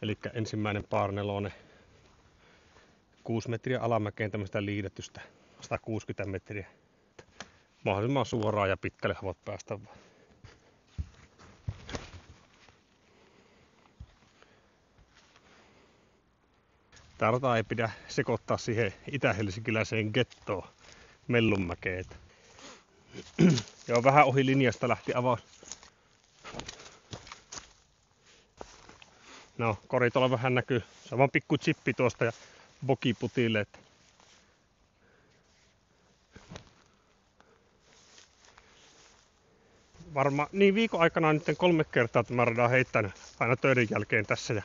Eli ensimmäinen par 4, 6 metriä alamäkeen tämmöistä liidetystä, 160 metriä. Mahdollisimman suoraan ja pitkälle haluat päästä vaan. Tää rata ei pidä sekoittaa siihen itä-helsinkiläiseen gettoon Mellunmäkeen. Joo, vähän ohi linjasta lähti avaus. No, kori tuolla vähän näkyy. Se on vaan pikku chippi tuosta ja bokiputille. Varmaan niin viikon aikana nyt 3 kertaa tämä radan heittänyt aina töiden jälkeen tässä. Ja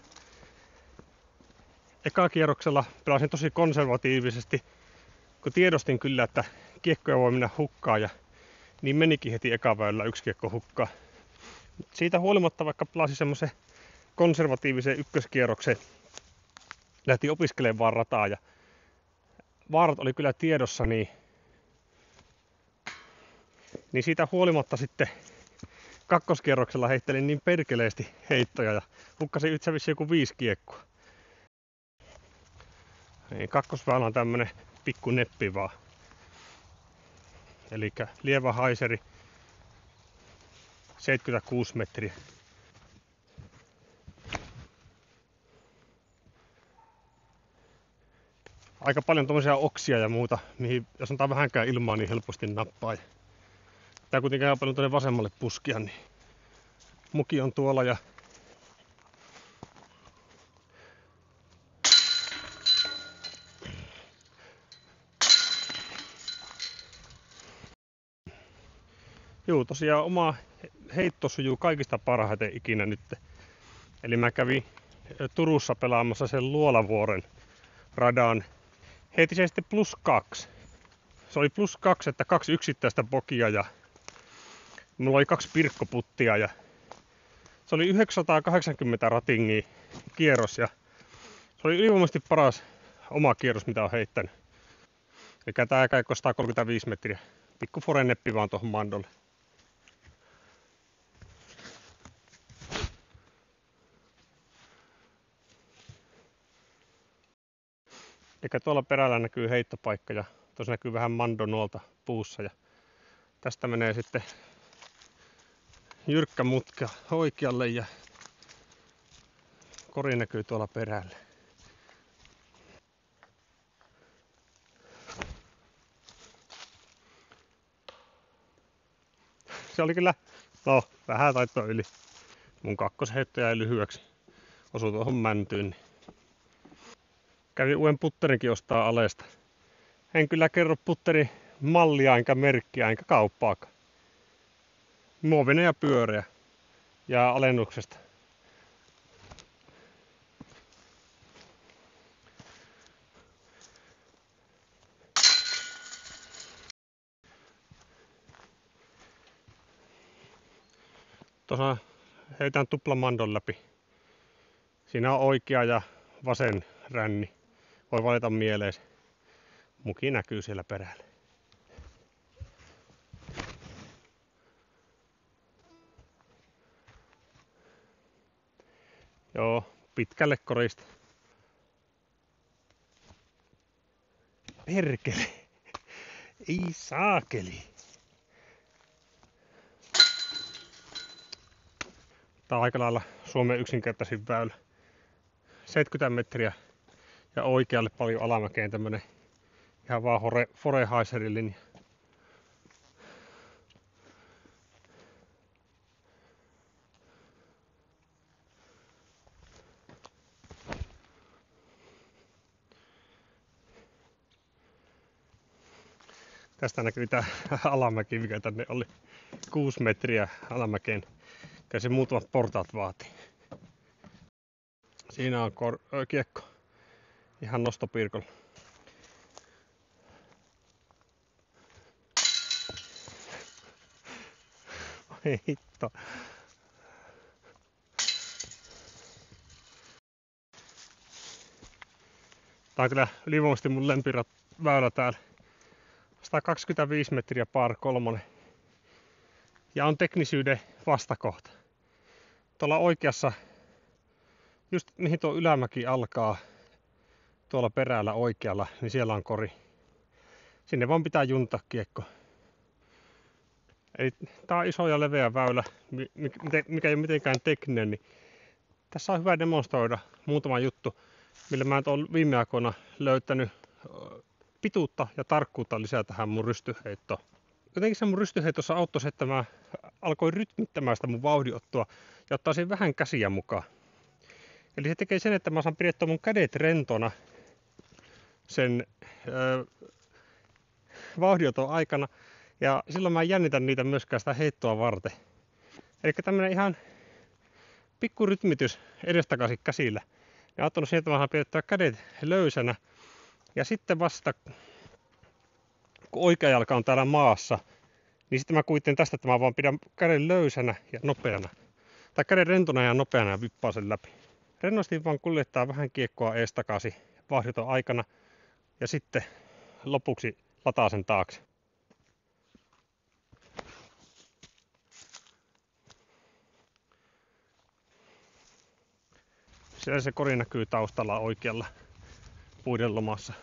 eka kierroksella pelasin tosi konservatiivisesti, kun tiedostin kyllä, että kiekkoja voi mennä hukkaan, ja niin menikin heti eka väylällä 1 kiekko hukkaan. Siitä huolimatta, vaikka pelasin semmoisen konservatiivisen ykköskierroksen, lähti opiskelemaan vaan rataa ja vaarat oli kyllä tiedossa, niin siitä huolimatta sitten kakkoskierroksella heittelin niin perkeleesti heittoja ja hukkasin itse asiassa joku 5 kiekkoa. Niin, kakkosväylä on tämmönen pikku neppi vaan. Elikkä lievä haiseri, 76 metriä. Aika paljon tommosia oksia ja muuta, mihin jos antaa vähänkään ilmaa, niin helposti nappaa. Tää kuitenkin on paljon tuonne vasemmalle puskia, niin muki on tuolla ja juu, tosiaan oma heitto sujuu kaikista parhaiten ikinä nyt. Eli mä kävin Turussa pelaamassa sen Luolavuoren radan. Heitin se sitten +2. Se oli +2, että 2 yksittäistä bokia ja mulla oli 2 pirkkoputtia ja se oli 980 ratingia kierros ja se oli ylivoimaisesti paras oma kierros, mitä on heittänyt. Eli tää kaikko 135 metriä. Pikku foreneppi vaan tuohon mandolle. Eli tuolla perällä näkyy heittopaikka ja tuossa näkyy vähän mandonuolta puussa. Ja tästä menee sitten jyrkkä mutka oikealle ja kori näkyy tuolla perällä. Se oli kyllä, no vähän taittoa yli. Mun kakkosheitto jäi lyhyeksi. Osui tuohon mäntyyn. Niin kävin uuden putterinkin ostaa alesta. En kyllä kerro putterin mallia, enkä merkkiä, enkä kauppaakaan. Muovinen ja pyöreä. Ja alennuksesta. Tuossa heitän tuplamandon läpi. Siinä on oikea ja vasen ränni. Voi valita mieleesi. Muki näkyy siellä perällä. Joo, pitkälle korista. Perkele. Ei saakeli. Tää on aika lailla Suomen yksinkertaisin väylä. 70 metriä ja oikealle paljon alamäkeen tämmönen ihan vaan forehaiserin linja. Tästä näkyy tää alamäki, mikä tänne oli 6 metriä alamäkeen. Ja se muutamat portaat vaatii. Siinä on kiekko ihan nostopirkolla. Ei hitto. Tää on kyllä ylivoimaisesti mun lempiväylä täällä. 125 metriä par 3. Ja on teknisyyden vastakohta. Tuolla oikeassa just mihin tuo ylämäki alkaa, tuolla perällä oikealla, niin siellä on kori. Sinne vaan pitää juntaa kiekko. Eli tää on iso ja leveä väylä, mikä ei ole mitenkään tekninen, niin tässä on hyvä demonstroida muutama juttu, millä mä oon viime aikoina löytänyt pituutta ja tarkkuutta lisää tähän mun rystyheittoon. Jotenkin se mun rystyheitossa auttoi se, että mä alkoin rytmittämään sitä mun vauhdinottoa ja ottaisin vähän käsiä mukaan. Eli se tekee sen, että mä saan pidettyä mun kädet rentona sen vauhdinoton aikana. Ja silloin mä en jännitä niitä myöskään sitä heittoa varten. Eli tämmönen ihan pikku rytmitys edestakaisin käsillä. Ja auttanut siihen, että mä saan pidettyä kädet löysänä. Ja sitten vasta, kun oikea jalka on täällä maassa, niin sitten mä kuitenkin tästä, että mä vaan pidän käden löysänä ja nopeana. Tai käden rentona ja nopeana ja vippaa sen läpi. Rennosti vaan kuljettaa vähän kiekkoa eestakaisin vauhdinoton aikana. Ja sitten lopuksi lataa sen taakse. Siellä se kori näkyy taustalla oikealla puiden lomassa.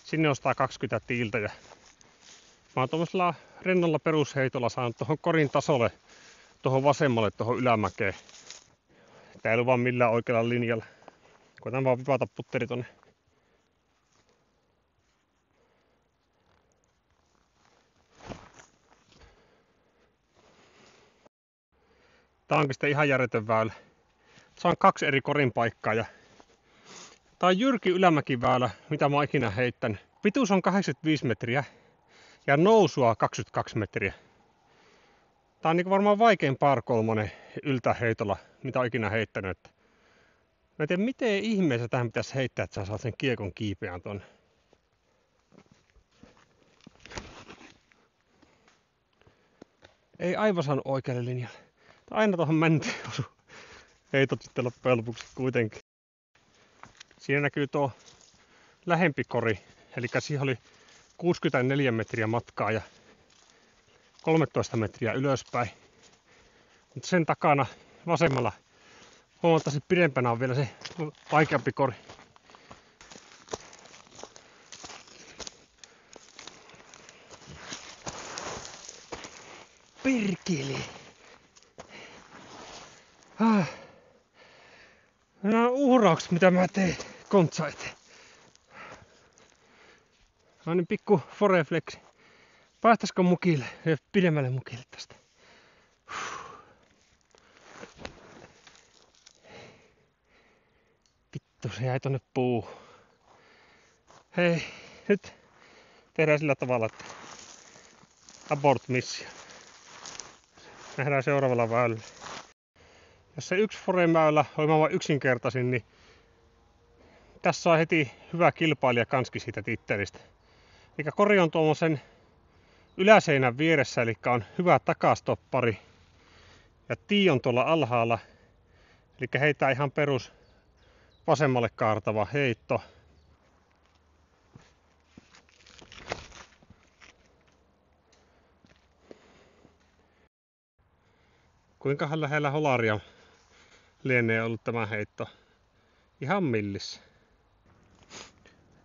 Sinne on 120 tiiltä ja mä oon tuollaisella rennolla perusheitolla saanut tuohon korin tasolle, tuohon vasemmalle, tuohon ylämäkeen. Tää ei ole vaan millään oikealla linjalla. Koitan vaan vipata putteri tonne. Tää onkin sitten ihan järjetön väylä. Se on 2 eri korin paikkaa ja tää on jyrki ylämäkiväylä, mitä mä oon ikinä heittänyt. Pituus on 85 metriä ja nousua 22 metriä. Tää on niinku varmaan vaikein par 3 yltäheitolla, mitä oon ikinä heittänyt. Mä en tiedä, miten ihmeessä tähän pitäisi heittää, että sä saat sen kiekon kiipeään tonne. Ei aivan saanut oikealle linjalle. Aina tuohon mäntyyn osu heitot sitten loppujen lopuksi kuitenkin. Siinä näkyy tuo lähempi kori, eli siihen oli 64 metriä matkaa ja 13 metriä ylöspäin. Mutta sen takana vasemmalla huomattavasti pidempänä on vielä se vaikeampi kori. Perkele! Nämä on uhraukset, mitä mä teen kontsa eteen. No niin, pikku forefleksi. Päästäisikö mukille ja pidemmälle mukille tästä? Vittu, se jäi tonne puuhun. Hei, nyt tehdään sillä tavalla, että abort mission. Nähdään seuraavalla väylällä. Jos se yksi foremäylä on aivan yksinkertaisin, niin tässä on heti hyvä kilpailija kanski siitä tittelistä. Eli kori on tuommoisen yläseinän vieressä, eli on hyvä takastoppari. Ja tii on tuolla alhaalla, eli heittää ihan perus vasemmalle kaartava heitto. Kuinkahan lähellä holaria lienee ollut tämä heitto? Ihan millissä.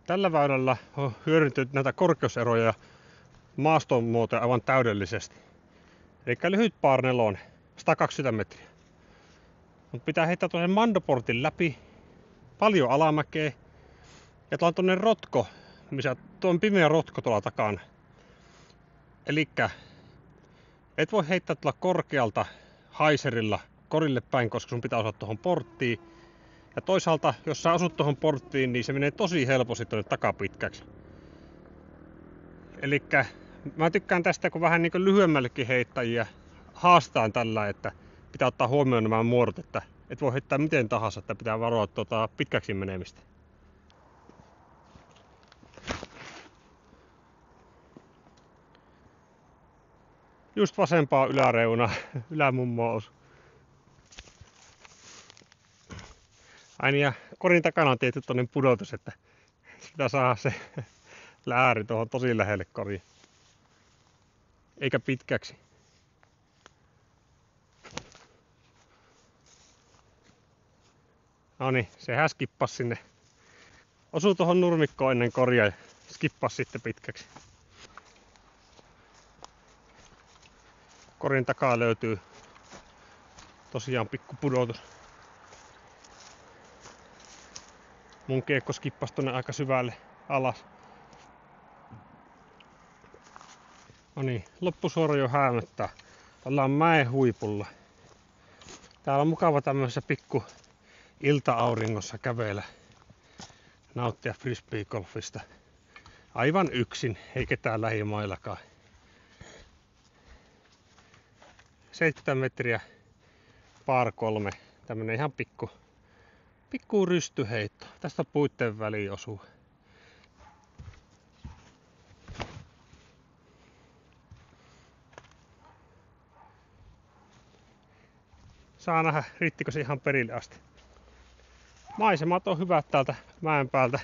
Tällä väylällä on hyödyntänyt näitä korkeuseroja ja maaston muotoja aivan täydellisesti. Eli lyhyt par 4, 120 metriä. Mutta pitää heittää tuollaisen mandoportin läpi, paljon alamäkeä. Ja tuolla on tuonne rotko, missä tuo on pimeä rotko tuolla takana. Elikkä et voi heittää tuolla korkealta haiserilla korille päin, koska sun pitää osua tuohon porttiin. Ja toisaalta, jos sä osut tuohon porttiin, niin se menee tosi helposti tuonne takapitkäksi. Elikkä mä tykkään tästä, kun vähän niin kuin lyhyemmällekin heittäjiä haastaan tällä, että pitää ottaa huomioon nämä muodot, että et voi heittää miten tahansa, että pitää varoa pitkäksi menemistä. Just vasempaa yläreuna, ylämummo osu. Aina ja korin takana on tietty toinen pudotus, että sitä saa se lääri tuohon tosi lähelle koriin. Eikä pitkäksi. Noniin, sehän skippasi sinne. Osui tuohon nurmikkoon ennen korjaa ja skippasi sitten pitkäksi. Korin takaa löytyy tosiaan pikku pudotus. Mun kiekko skippasi tonne aika syvälle alas. Noniin, loppusuora jo häämöttää. Ollaan mäen huipulla. Täällä on mukava tämmöisessä pikku ilta-auringossa kävellä. Nauttia frisbeegolfista. Aivan yksin, ei ketään lähimaillakaan. 7 metriä par 3. Tämmönen ihan pikku rystyheitto. Tästä puitten väliin osuu. Saa nähdä, riittikö se ihan perille asti. Maisemat on hyvät täältä mäen päältä.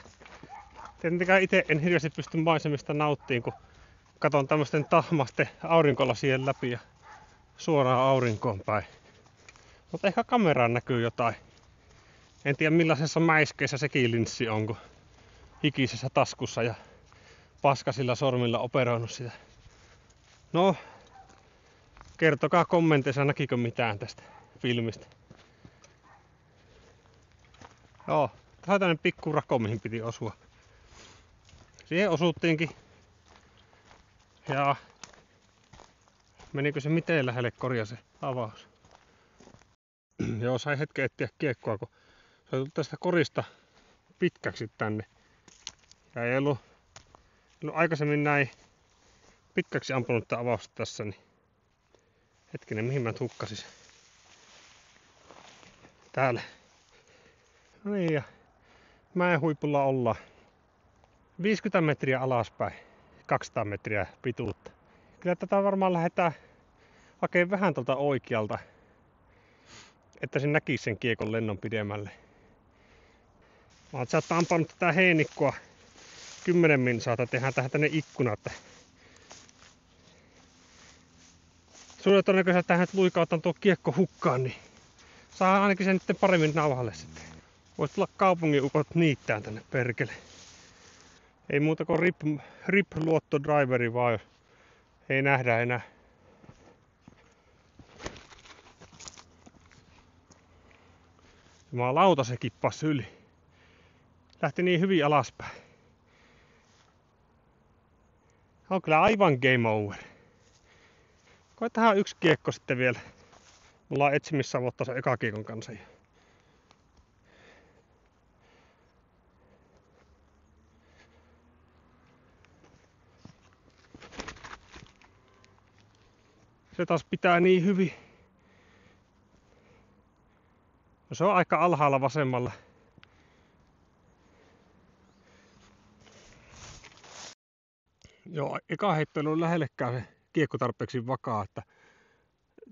Tietenkään itse en hirveästi pysty maisemista nauttiin, kun katon tämmöisten tahmasten aurinkolasien läpi ja suoraan aurinkoon päin. Mutta ehkä kameraan näkyy jotain. En tiedä millaisessa mäiskeessä sekin linssi on, kun hikisessä taskussa ja paskasilla sormilla operoinut sitä. No, kertokaa kommenteissa, näkikö mitään tästä filmistä. Joo, tässä on tämmönen pikku rako, mihin piti osua. Siihen osuttiinkin. Ja menikö se miten lähelle korjaa se avaus? Joo, sai hetken etsiä kiekkoa, kun se oli tästä korista pitkäksi tänne. Ja ei ollut aikaisemmin näin pitkäksi ampunut tää avaus tässä, niin hetkinen, mihin mä hukkasin sen? Täällä. No niin, ja mäen huipulla ollaan. 50 metriä alaspäin, 200 metriä pituutta. Kyllä tätä varmaan lähdetään hakemaan vähän tuolta oikealta, että se näkisi sen kiekon lennon pidemmälle. Mä oon sieltä ampannut tätä heinikkoa 10 minsaata, tehdään tähän tänne ikkuna, että suurella todennäköisesti tähän luikautan tuo kiekko hukkaan, niin saa ainakin sen nyt paremmin nauhalle sitten. Vois tulla kaupungin ukot niittään tänne perkele. Ei muuta kuin rip luottodriveri vaan, ei nähdä enää. Jumalauta, se kippasi yli. Lähti niin hyvin alaspäin. On kyllä aivan game over. Koetahan yksi kiekko sitten vielä. Mulla on etsimissä vuotta se eka kiekon kanssa. Se taas pitää niin hyvin. No, se on aika alhaalla vasemmalla. Joo, eka heitto ei ollut lähellekään se kiekko tarpeeksi vakaa, että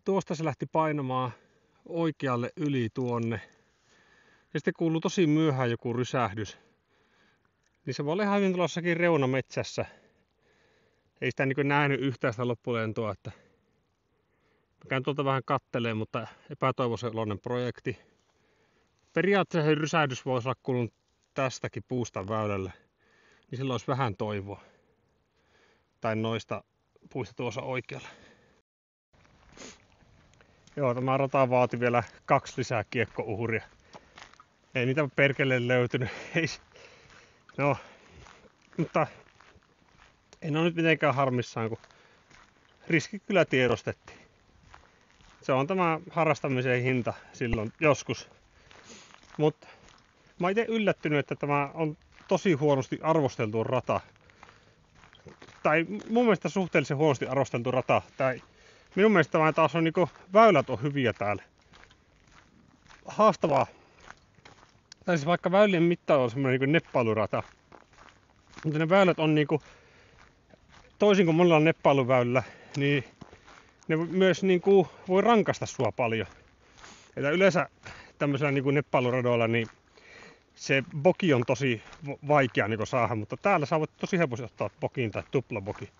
tuosta se lähti painamaan oikealle yli tuonne. Ja sitten kuuluu tosi myöhään joku rysähdys. Niin se voi olla ihan hyvin tulossakin reunametsässä. Ei sitä niin nähnyt yhtään sitä loppulentoa, että mä käyn tuolta vähän katteleen, mutta epätoivoisen oloinen projekti. Periaatteessa se rysähdys voisi olla kuulunut tästäkin puusta väylälle, niin silloin olisi vähän toivoa. Tai noista puista tuossa oikealla. Joo, tämä rata vaati vielä 2 lisää kiekkouhuria. Ei niitä perkele löytynyt. Ei. No, mutta en ole nyt mitenkään harmissaan, kun riskit kyllä tiedostettiin. Se on tämä harrastamisen hinta silloin joskus. Mutta mä oon itse yllättynyt, että tämä on tosi huonosti arvosteltu rata. Tai mun mielestä suhteellisen huonosti arvosteltu rata. Tai minun mielestä tämä taas on niinku, väylät on hyviä täällä. Haastavaa. Tai siis vaikka väylien mitta on semmoinen niinku neppailurata. Mutta ne väylät on niinku, toisin kuin monella neppailuväylällä, niin ne myös niinku voi rankasta sua paljon. Että yleensä tämmöisellä niinku neppailuradoilla niin se boki on tosi vaikea niinku saada, mutta täällä sä voit tosi helposti ottaa bokin tai tuplaboki.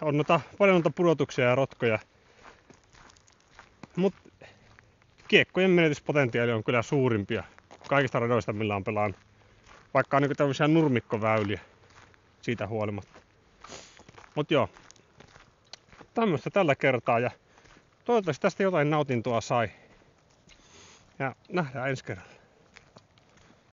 On paljon noita pudotuksia ja rotkoja. Mut kiekkojen menetyspotentiaali on kyllä suurimpia kaikista radoista, millä on pelannut. Vaikka on niin tämmöisiä nurmikkoväyliä siitä huolimatta. Mut joo, tämmöistä tällä kertaa ja toivottavasti tästä jotain nautintoa sai. Ja nähdään ensi kerralla.